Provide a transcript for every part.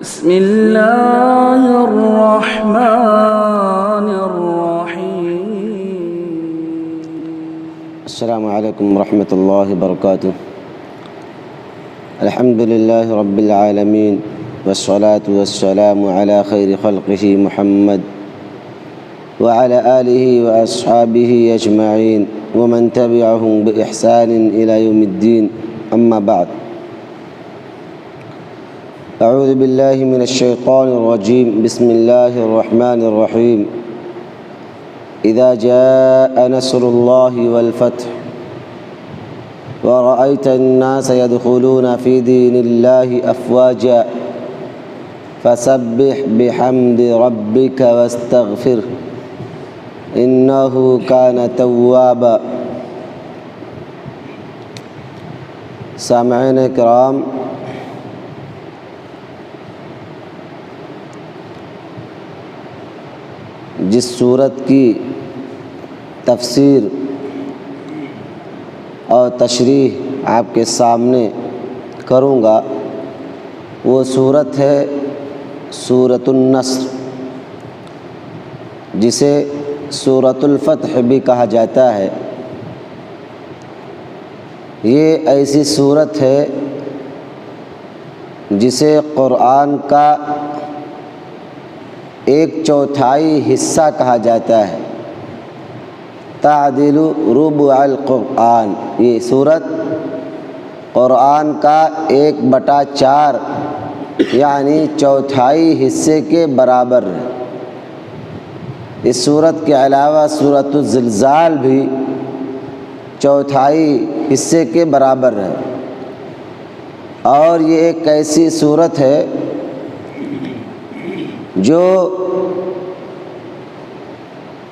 بسم الله الرحمن الرحيم. السلام عليكم ورحمة الله وبركاته. الحمد لله رب العالمين والصلاة والسلام على خير خلقه محمد وعلى آله وأصحابه أجمعين ومن تبعهم بإحسان إلى يوم الدين. أما بعد، أعوذ بالله من الشيطان الرجيم. بسم الله الرحمن الرحيم. إذا جاء نصر الله والفتح ورأيت الناس يدخلون في دين الله أفواجا فسبح بحمد ربك واستغفره إنه كان توابا. سامعین کرام، جس سورت کی تفسیر اور تشریح آپ کے سامنے کروں گا وہ سورت ہے سورۃ النصر، جسے سورۃ الفتح بھی کہا جاتا ہے۔ یہ ایسی سورت ہے جسے قرآن کا 1/4 حصہ کہا جاتا ہے، تعدل ربع القرآن۔ یہ سورت قرآن کا 1/4 یعنی 1/4 حصے کے برابر ہے۔ اس سورت کے علاوہ سورۃ الزلزال بھی 1/4 حصے کے برابر ہے، اور یہ ایک ایسی سورت ہے جو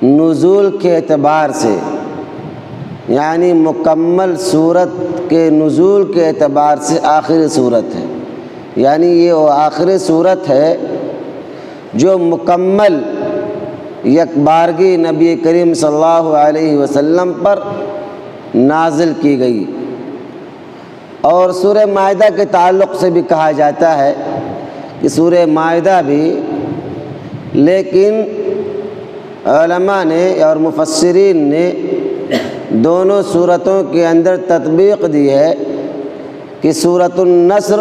نزول کے اعتبار سے یعنی مکمل سورت کے نزول کے اعتبار سے آخری سورت ہے۔ یعنی یہ وہ آخری سورت ہے جو مکمل یکبارگی نبی کریم صلی اللہ علیہ وسلم پر نازل کی گئی۔ اور سورہ مائدہ کے تعلق سے بھی کہا جاتا ہے کہ سورہ مائدہ بھی، لیکن علماء نے اور مفسرین نے دونوں صورتوں کے اندر تطبیق دی ہے کہ سورۃ النصر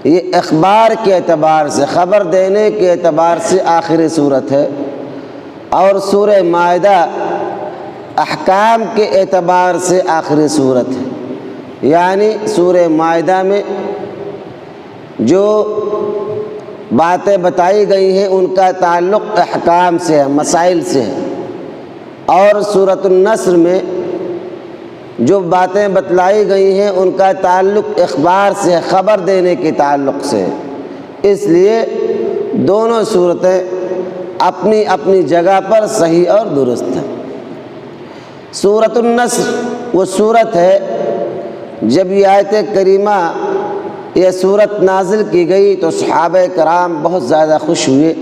یہ اخبار کے اعتبار سے، خبر دینے کے اعتبار سے آخری صورت ہے، اور سورہ مائدہ احکام کے اعتبار سے آخری صورت ہے۔ یعنی سورہ مائدہ میں جو باتیں بتائی گئی ہیں ان کا تعلق احکام سے ہے، مسائل سے ہے، اور سورۃ النصر میں جو باتیں بتلائی گئی ہیں ان کا تعلق اخبار سے ہے، خبر دینے کے تعلق سے ہے۔ اس لیے دونوں صورتیں اپنی اپنی جگہ پر صحیح اور درست ہیں۔ سورۃ النصر وہ صورت ہے جب یہ آیت کریمہ یہ صورت نازل کی گئی تو صحابہ کرام بہت زیادہ خوش ہوئے،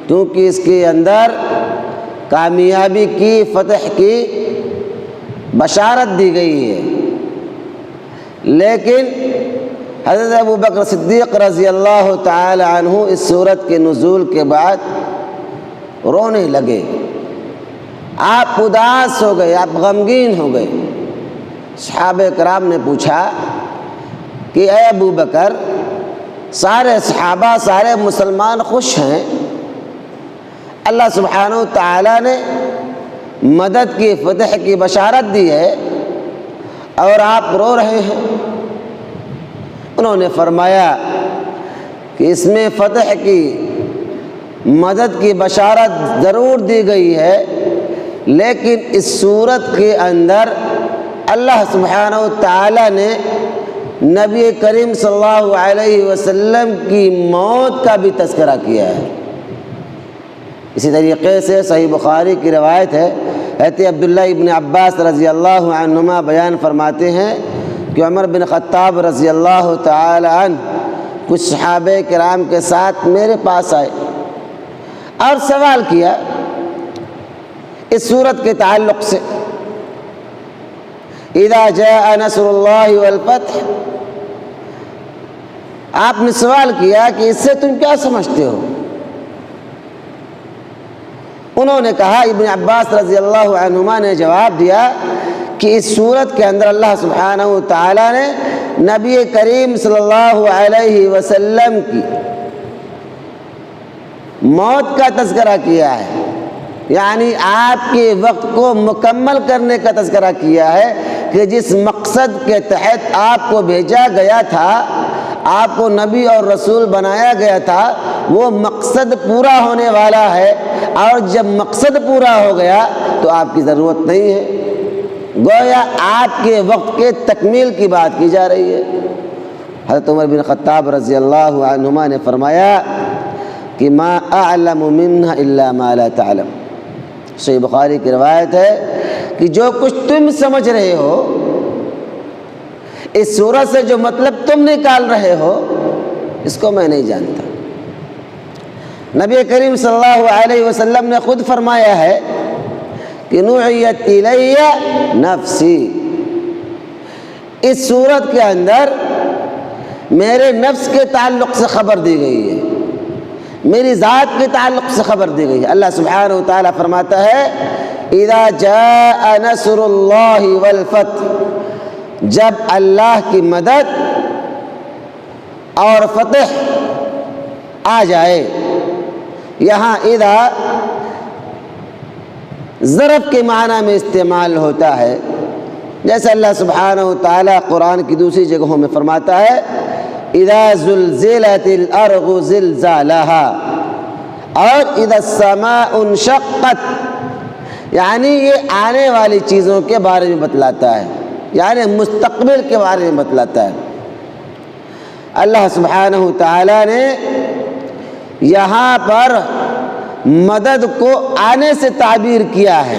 کیونکہ اس کے اندر کامیابی کی، فتح کی بشارت دی گئی ہے۔ لیکن حضرت ابوبکر صدیق رضی اللہ تعالی عنہ اس صورت کے نزول کے بعد رونے لگے، آپ اداس ہو گئے، آپ غمگین ہو گئے۔ صحابہ کرام نے پوچھا کہ اے ابو بکر، سارے صحابہ، سارے مسلمان خوش ہیں، اللہ سبحانہ و تعالیٰ نے مدد کی، فتح کی بشارت دی ہے، اور آپ رو رہے ہیں؟ انہوں نے فرمایا کہ اس میں فتح کی، مدد کی بشارت ضرور دی گئی ہے، لیکن اس صورت کے اندر اللہ سبحانہ و تعالیٰ نے نبی کریم صلی اللہ علیہ وسلم کی موت کا بھی تذکرہ کیا ہے۔ اسی طریقے سے صحیح بخاری کی روایت ہے، حضرت عبداللہ ابن عباس رضی اللہ عنہما بیان فرماتے ہیں کہ عمر بن خطاب رضی اللہ تعالی عنہ کچھ صحابہ کرام کے ساتھ میرے پاس آئے اور سوال کیا اس صورت کے تعلق سے، اذا جاء نصر اللہ والفتح، آپ نے سوال کیا کہ اس سے تم کیا سمجھتے ہو؟ انہوں نے کہا، ابن عباس رضی اللہ عنہما نے جواب دیا کہ اس صورت کے اندر اللہ سبحانہ و تعالیٰ نے نبی کریم صلی اللہ علیہ وسلم کی موت کا تذکرہ کیا ہے، یعنی آپ کے وقت کو مکمل کرنے کا تذکرہ کیا ہے کہ جس مقصد کے تحت آپ کو بھیجا گیا تھا، آپ کو نبی اور رسول بنایا گیا تھا، وہ مقصد پورا ہونے والا ہے، اور جب مقصد پورا ہو گیا تو آپ کی ضرورت نہیں ہے۔ گویا آپ کے وقت کے تکمیل کی بات کی جا رہی ہے۔ حضرت عمر بن خطاب رضی اللہ عنہما نے فرمایا کہ ما اعلم منها الا ما لا تعلم، صحیح بخاری کی روایت ہے کہ جو کچھ تم سمجھ رہے ہو، اس سورت سے جو مطلب تم نکال رہے ہو، اس کو میں نہیں جانتا۔ نبی کریم صلی اللہ علیہ وسلم نے خود فرمایا ہے کہ نوحیت الی نفسی، اس سورت کے اندر میرے نفس کے تعلق سے خبر دی گئی ہے، میری ذات کے تعلق سے خبر دی گئی ہے۔ اللہ سبحانہ و تعالیٰ فرماتا ہے اذا جاء نصر اللہ والفتح، جب اللہ کی مدد اور فتح آ جائے۔ یہاں اذا ظرف کے معنی میں استعمال ہوتا ہے، جیسے اللہ سبحانہ و تعالیٰ قرآن کی دوسری جگہوں میں فرماتا ہے اذا زلزلت الارض زلزالها، اور اذا السماء انشقت، یعنی یہ آنے والی چیزوں کے بارے میں بتلاتا ہے، یعنی مستقبل کے بارے میں بتلاتا ہے۔ اللہ سبحانہ و تعالیٰ نے یہاں پر مدد کو آنے سے تعبیر کیا ہے۔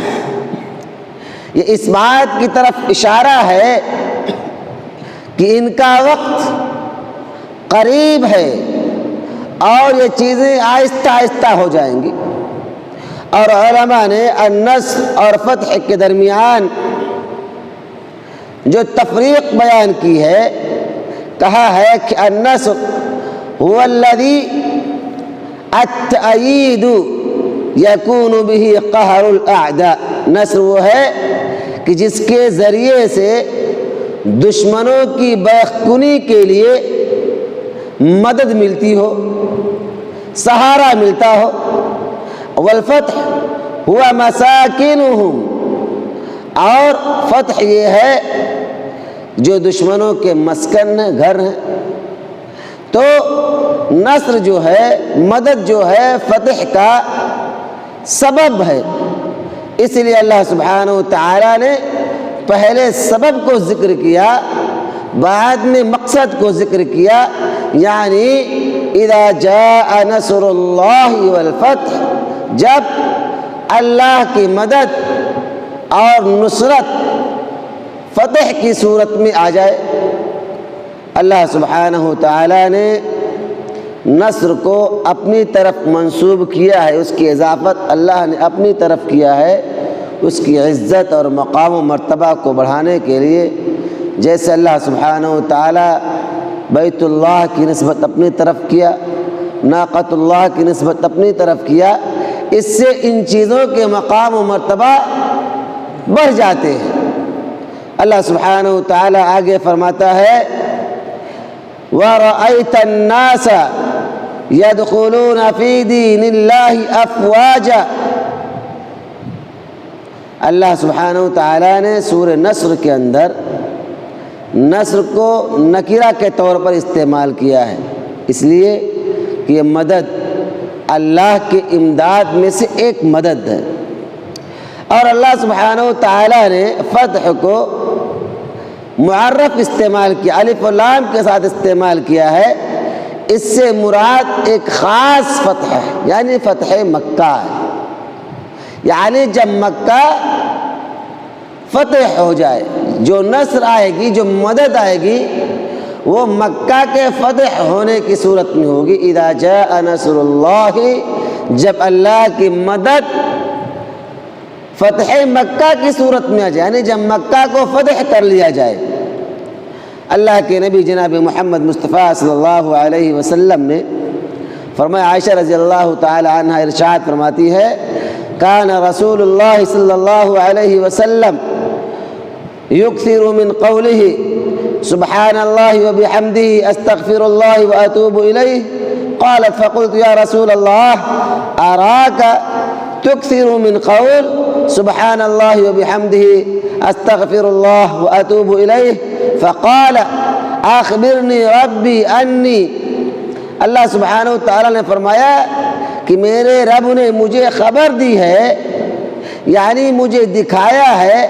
یہ اس بات کی طرف اشارہ ہے کہ ان کا وقت قریب ہے اور یہ چیزیں آہستہ آہستہ ہو جائیں گی۔ اور علماء نے النصر اور فتح کے درمیان جو تفریق بیان کی ہے، کہا ہے کہ النصر هو الذي التأیید یکون به قہر الاعداء، نصر وہ ہے کہ جس کے ذریعے سے دشمنوں کی بیخکنی کے لیے مدد ملتی ہو، سہارا ملتا ہو۔ والفتح ہوا مساکنہم، اور فتح یہ ہے جو دشمنوں کے مسکن ہیں، گھر ہیں۔ تو نصر جو ہے، مدد جو ہے، فتح کا سبب ہے۔ اس لیے اللہ سبحانہ و تعالیٰ نے پہلے سبب کو ذکر کیا، بعد میں مقصد کو ذکر کیا، یعنی اذا جاء نصر اللہ والفتح، جب اللہ کی مدد اور نصرت فتح کی صورت میں آ جائے۔ اللہ سبحانہ و تعالیٰ نے نصر کو اپنی طرف منسوب کیا ہے، اس کی اضافت اللہ نے اپنی طرف کیا ہے، اس کی عزت اور مقام و مرتبہ کو بڑھانے کے لیے۔ جیسے اللہ سبحانہ و تعالیٰ بیت اللہ کی نسبت اپنی طرف کیا، ناقۃ اللہ کی نسبت اپنی طرف کیا، اس سے ان چیزوں کے مقام و مرتبہ بڑھ جاتے ہیں۔ اللہ سبحانہ و تعالیٰ آگے فرماتا ہے وَرَأَيْتَ النَّاسَ يَدْخُلُونَ فِي دِينِ اللَّهِ أَفْوَاجًا۔ اللہ سبحانہ و تعالیٰ نے سورہ نصر کے اندر نصر کو نکرہ کے طور پر استعمال کیا ہے، اس لیے کہ یہ مدد اللہ کے امداد میں سے ایک مدد ہے۔ اور اللہ سبحانہ و تعالیٰ نے فتح کو معرف استعمال کیا، الف و لام کے ساتھ استعمال کیا ہے۔ اس سے مراد ایک خاص فتح ہے، یعنی فتح مکہ ہے، یعنی جب مکہ فتح ہو جائے، جو نصر آئے گی، جو مدد آئے گی، وہ مکہ کے فتح ہونے کی صورت میں ہوگی۔ اذا جاء نصر اللہ، جب اللہ کی مدد فتح مکہ کی صورت میں آ جائے، یعنی جب مکہ کو فتح کر لیا جائے۔ اللہ کے نبی جناب محمد مصطفیٰ صلی اللہ علیہ وسلم نے فرمایا، عائشہ رضی اللہ تعالی عنہ ارشاد فرماتی ہے، کان رسول اللہ صلی اللہ علیہ وسلم یکثر من قولہ سبحان اللہ وبحمدہ استغفر اللہ واتوب الیہ، قالت فقلت یا رسول اللہ اراک تکثر من قول سبحان اللہ وبحمدہ استغفر اللہ واتوب الیہ، فقال اخبرنی ربی انی، اللہ سبحانہ وتعالی نے فرمایا کہ میرے رب نے مجھے خبر دی ہے، یعنی مجھے دکھایا ہے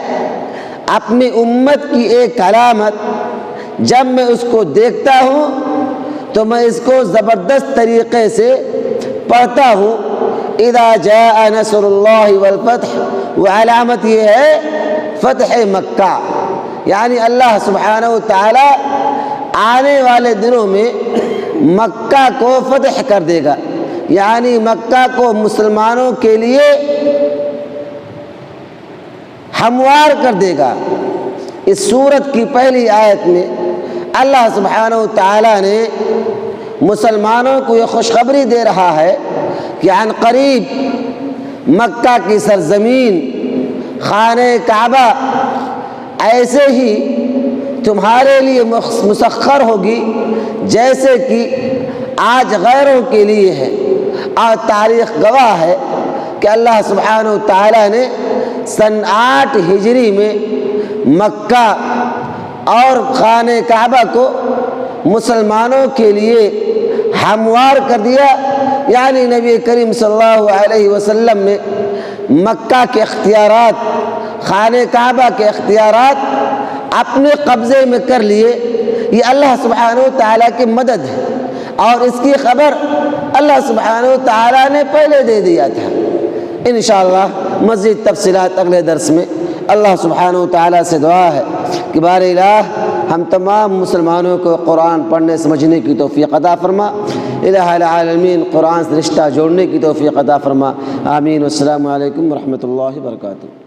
اپنی امت کی ایک علامت، جب میں اس کو دیکھتا ہوں تو میں اس کو زبردست طریقے سے پڑھتا ہوں، اذا جاء نصر اللہ والفتح، وہ علامت یہ ہے فتح مکہ، یعنی اللہ سبحانہ وتعالی آنے والے دنوں میں مکہ کو فتح کر دے گا، یعنی مکہ کو مسلمانوں کے لیے ہموار کر دے گا۔ اس سورت کی پہلی آیت میں اللہ سبحانہ وتعالی نے مسلمانوں کو یہ خوشخبری دے رہا ہے کہ عن قریب مکہ کی سرزمین خانہ کعبہ ایسے ہی تمہارے لیے مسخر ہوگی جیسے کہ آج غیروں کے لیے ہے، اور تاریخ گواہ ہے کہ اللہ سبحانہ وتعالی نے سن 8 ہجری میں مکہ اور خانہ کعبہ کو مسلمانوں کے لیے ہموار کر دیا، یعنی نبی کریم صلی اللہ علیہ وسلم نے مکہ کے اختیارات، خانہ کعبہ کے اختیارات اپنے قبضے میں کر لیے۔ یہ اللہ سبحانہ وتعالی کی مدد ہے، اور اس کی خبر اللہ سبحانہ وتعالی نے پہلے دے دیا تھا۔ انشاءاللہ مزید تفصیلات اگلے درس میں۔ اللہ سبحانہ وتعالی سے دعا ہے کہ بار الہ ہم تمام مسلمانوں کو قرآن پڑھنے سمجھنے کی توفیق عطا فرما، الہ العالمین قرآن سے رشتہ جوڑنے کی توفیق عطا فرما، آمین۔ والسلام علیکم ورحمۃ اللہ وبرکاتہ۔